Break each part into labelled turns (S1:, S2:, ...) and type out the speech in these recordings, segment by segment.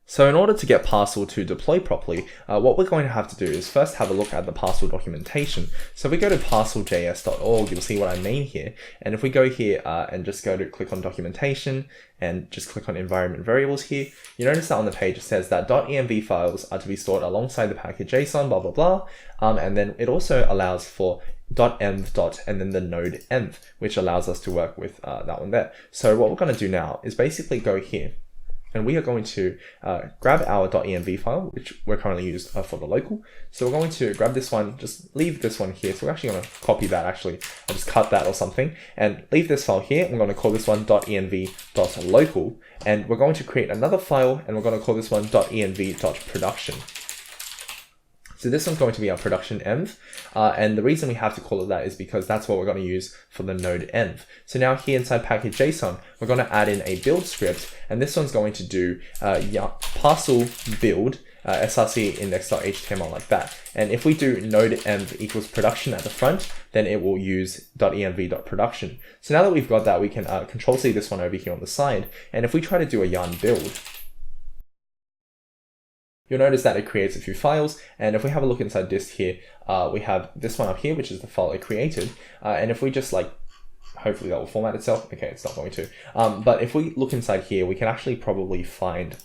S1: So in order to get Parcel to deploy properly, what we're going to have to do is first have a look at the Parcel documentation. So if we go to parceljs.org, you'll see what I mean here. And if we go here and just go to click on documentation and just click on environment variables here, you notice that on the page it says that .env files are to be stored alongside the package JSON, blah, blah, blah. And then it also allows for .env and then the node env, which allows us to work with that one there. So what we're going to do now is basically go here. And we are going to grab our .env file, which we're currently using for the local. So we're going to grab this one, just leave this one here. So we're actually going to copy that actually. I'll just cut that or something and leave this file here. I'm going to call this one .env.local. And we're going to create another file and we're going to call this one .env.production. So this one's going to be our production env, and the reason we have to call it that is because that's what we're going to use for the node env. So now here inside package JSON, we're going to add in a build script, and this one's going to do parcel build src index.html like that. And if we do node env equals production at the front, then it will use .env.production. So now that we've got that, we can control C this one over here on the side, and if we try to do a yarn build, you'll notice that it creates a few files, and if we have a look inside dist here, we have this one up here, which is the file it created, and if we just hopefully that will format itself. Okay, it's not going to. But if we look inside here, we can actually probably find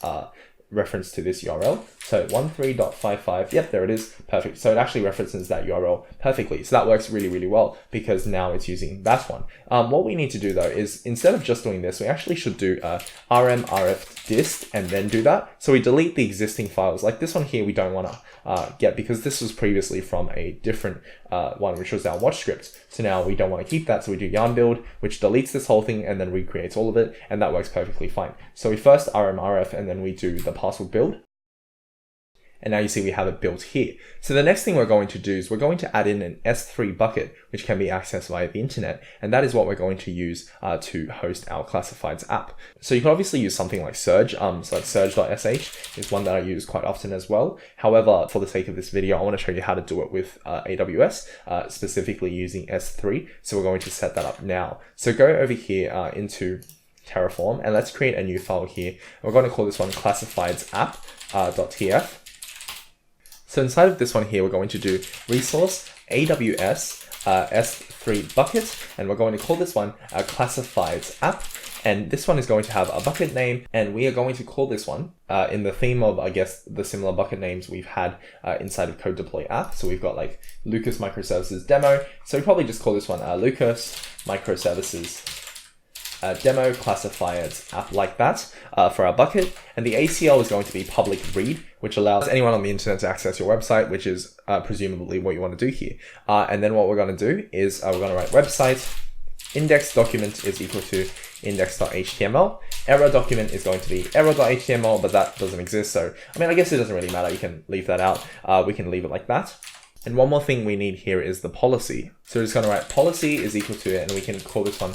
S1: reference to this URL. So 13.55, yep, there it is, perfect. So it actually references that URL perfectly. So that works really, really well because now it's using that one. What we need to do though is instead of just doing this, we actually should do rm rf dist and then do that. So we delete the existing files. Like this one here, we don't want to get because this was previously from a different one, which was our watch script. So now we don't want to keep that. So we do yarn build, which deletes this whole thing and then recreates all of it. And that works perfectly fine. So we first rm rf and then we do the parcel build. And now you see we have it built here. So the next thing we're going to do is we're going to add in an S3 bucket, which can be accessed via the internet. And that is what we're going to use to host our classifieds app. So you can obviously use something like Surge. So like surge.sh is one that I use quite often as well. However, for the sake of this video, I want to show you how to do it with AWS, specifically using S3. So we're going to set that up now. So go over here into Terraform and let's create a new file here. We're going to call this one classifieds app.tf. So inside of this one here, we're going to do resource AWS S3 bucket, and we're going to call this one classifieds app. And this one is going to have a bucket name, and we are going to call this one in the theme of, I guess, the similar bucket names we've had inside of Code Deploy app. So we've got like Lucas Microservices Demo. So we probably just call this one Lucas Microservices demo classifieds app like that for our bucket. And the ACL is going to be public read, which allows anyone on the internet to access your website, which is presumably what you want to do here. And then what we're going to do is we're going to write website index document is equal to index.html. Error document is going to be error.html, but that doesn't exist. So, I mean, I guess it doesn't really matter. You can leave that out. We can leave it like that. And one more thing we need here is the policy. So we're just going to write policy is equal to it, and we can call this one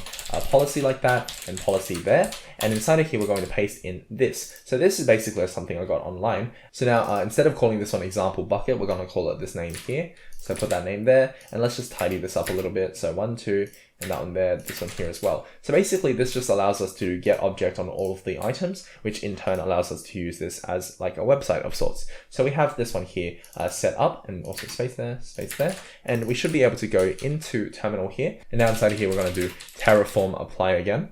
S1: policy like that, and policy there. And inside of here, we're going to paste in this. So this is basically something I got online. So now instead of calling this one example bucket, we're going to call it this name here. So put that name there, and let's just tidy this up a little bit. So 1, 2, and that one there, this one here as well. So basically this just allows us to get object on all of the items, which in turn allows us to use this as like a website of sorts. So we have this one here set up, and also space there, and we should be able to go into terminal here. And now inside of here, we're going to do Terraform apply again.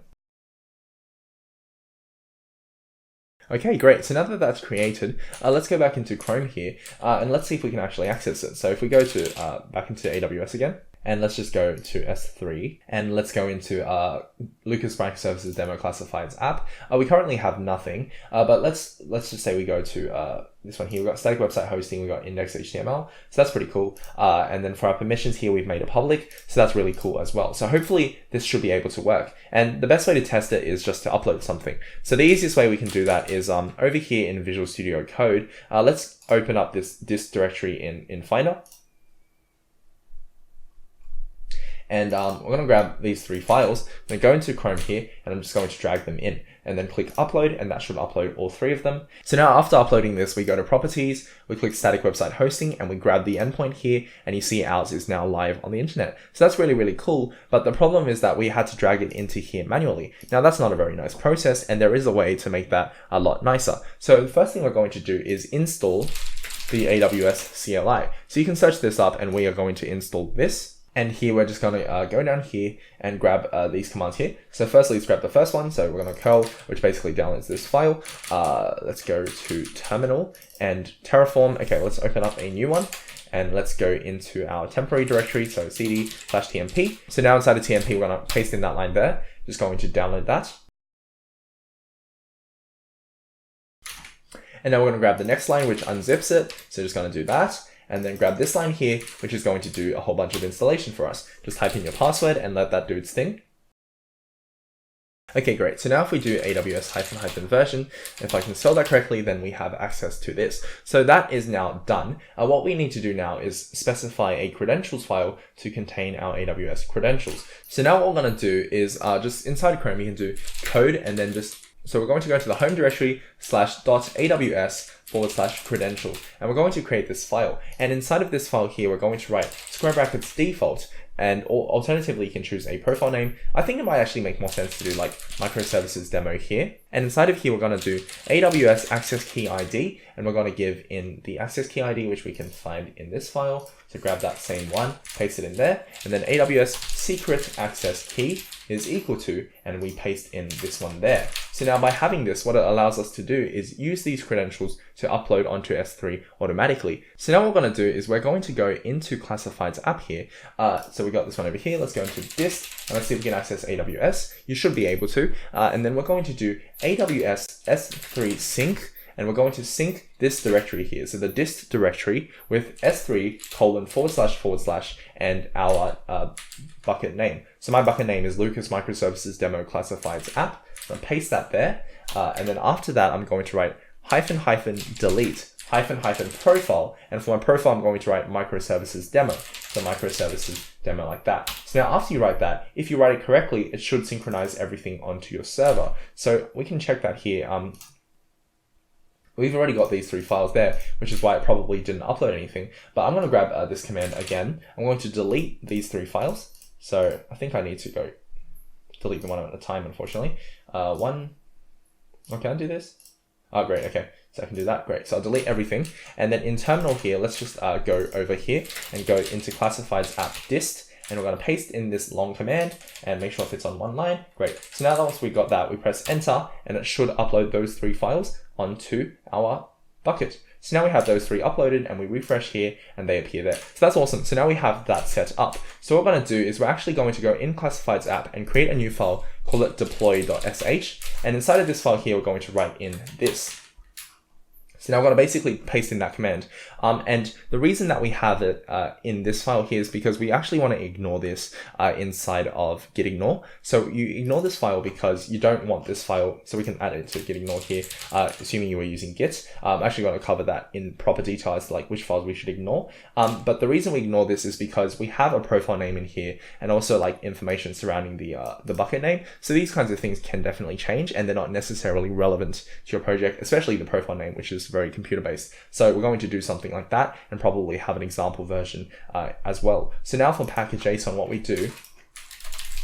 S1: Okay, great. So now that that's created, let's go back into Chrome here, and let's see if we can actually access it. So if we go to back into AWS again, and let's just go to S3, and let's go into Lucas Microservices Demo Classifieds app. We currently have nothing, but let's just say we go to this one here. We've got static website hosting, we've got index.html, so that's pretty cool. And then for our permissions here, we've made it public, so that's really cool as well. So hopefully this should be able to work. And the best way to test it is just to upload something. So the easiest way we can do that is over here in Visual Studio Code. Let's open up this dist directory in Finder. And we're going to grab these 3 files, then go into Chrome here, and I'm just going to drag them in, and then click upload, and that should upload all 3 of them. So now after uploading this, we go to properties, we click static website hosting, and we grab the endpoint here, and you see ours is now live on the internet. So that's really, really cool. But the problem is that we had to drag it into here manually. Now that's not a very nice process, and there is a way to make that a lot nicer. So the first thing we're going to do is install the AWS CLI. So you can search this up, and we are going to install this. And here we're just going to go down here and grab these commands here. So firstly, let's grab the first one. So we're going to curl, which basically downloads this file. Let's go to terminal and Terraform. Okay, let's open up a new one. And let's go into our temporary directory, so cd/tmp. So now inside of tmp, we're going to paste in that line there. Just going to download that. And now we're going to grab the next line, which unzips it. So just going to do that. And then grab this line here, which is going to do a whole bunch of installation for us. Just type in your password and let that do its thing. Okay, great. So now if we do AWS -- version, if I can spell that correctly, then we have access to this. So that is now done. What we need to do now is specify a credentials file to contain our AWS credentials. So now what we're going to do is just inside Chrome, you can do code and then so we're going to go to the home directory /.aws/credential, and we're going to create this file. And inside of this file here, we're going to write square brackets default, and alternatively, you can choose a profile name. I think it might actually make more sense to do like microservices demo here. And inside of here, we're going to do AWS access key ID, and we're going to give in the access key ID, which we can find in this file. So grab that same one, paste it in there, and then AWS secret access key is equal to, and we paste in this one there. So now by having this, what it allows us to do is use these credentials to upload onto S3 automatically. So now what we're going to do is we're going to go into classifieds app here. So we got this one over here. Let's go into dist and let's see if we can access AWS. You should be able to. And then we're going to do AWS S3 sync. And we're going to sync this directory here. So the dist directory with S3:// and our bucket name. So my bucket name is Lucas Microservices Demo Classifieds app. I'm gonna paste that there. And then after that, I'm going to write --delete --profile. And for my profile, I'm going to write microservices demo. So microservices demo like that. So now after you write that, if you write it correctly, it should synchronize everything onto your server. So we can check that here. We've already got these 3 files there, which is why it probably didn't upload anything. But I'm going to grab this command again. I'm going to delete these 3 files. So I think I need to go delete them one at a time, unfortunately. Oh, can I do this? Oh, great. Okay. So I can do that. Great. So I'll delete everything. And then in terminal here, let's just go over here and go into classifieds app dist. And we're going to paste in this long command and make sure it fits on one line. Great. So now that once we got that, we press enter and it should upload those 3 files onto our bucket. So now we have those 3 uploaded and we refresh here and they appear there. So that's awesome. So now we have that set up. So what we're going to do is we're actually going to go in classifieds app and create a new file, call it deploy.sh. And inside of this file here, we're going to write in this. So now I'm going to basically paste in that command. And the reason that we have it in this file here is because we actually want to ignore this inside of gitignore. So you ignore this file because you don't want this file, so we can add it to gitignore here, assuming you were using Git. I'm actually going to cover that in proper detail as to like which files we should ignore. But the reason we ignore this is because we have a profile name in here and also like information surrounding the bucket name. So these kinds of things can definitely change and they're not necessarily relevant to your project, especially the profile name, which is very computer based. So we're going to do something like that and probably have an example version as well. So now for package.json, what we do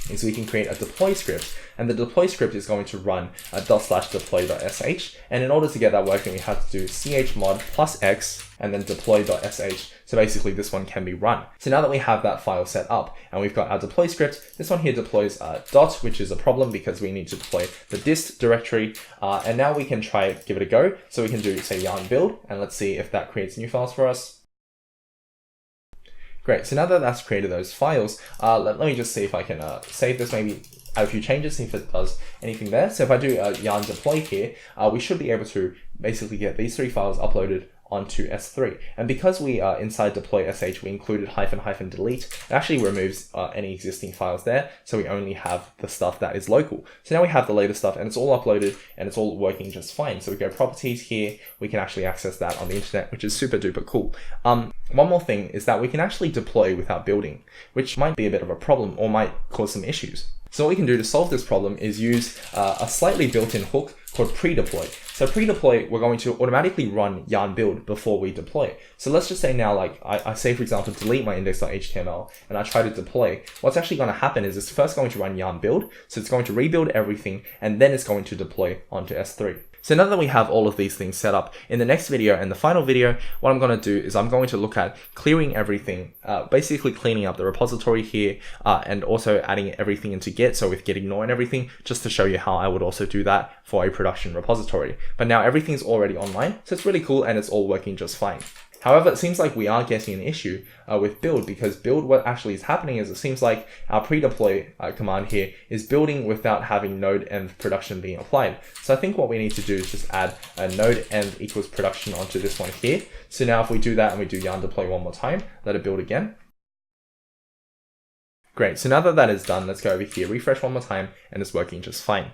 S1: is we can create a deploy script, and the deploy script is going to run /deploy.sh. And in order to get that working, we have to do chmod +x and then deploy.sh. So basically this one can be run. So now that we have that file set up and we've got our deploy script, this one here deploys dot, which is a problem because we need to deploy the dist directory. And now we can try give it a go. So we can do say yarn build and let's see if that creates new files for us. Great, so now that that's created those files, let me just see if I can save this, maybe add a few changes, see if it does anything there. So if I do yarn deploy here, we should be able to basically get these 3 files uploaded onto S3. And because we are inside deploy sh, we included -- delete, it actually removes any existing files there. So we only have the stuff that is local. So now we have the latest stuff and it's all uploaded and it's all working just fine. So we go properties here, we can actually access that on the internet, which is super duper cool. One more thing is that we can actually deploy without building, which might be a bit of a problem or might cause some issues. So what we can do to solve this problem is use a slightly built-in hook called pre-deploy. So pre-deploy, we're going to automatically run yarn build before we deploy. So let's just say now, like I say, for example, delete my index.html and I try to deploy. What's actually going to happen is it's first going to run yarn build. So it's going to rebuild everything and then it's going to deploy onto S3. So now that we have all of these things set up, in the next video and the final video, what I'm going to do is I'm going to look at clearing everything, basically cleaning up the repository here, and also adding everything into Git, so with Git ignore and everything, just to show you how I would also do that for a production repository. But now everything's already online, so it's really cool and it's all working just fine. However, it seems like we are getting an issue with build, because build, what actually is happening is it seems like our pre-deploy command here is building without having node env production being applied. So I think what we need to do is just add a node env equals production onto this one here. So now if we do that and we do yarn deploy one more time, let it build again. Great, so now that that is done, let's go over here, refresh one more time, and it's working just fine.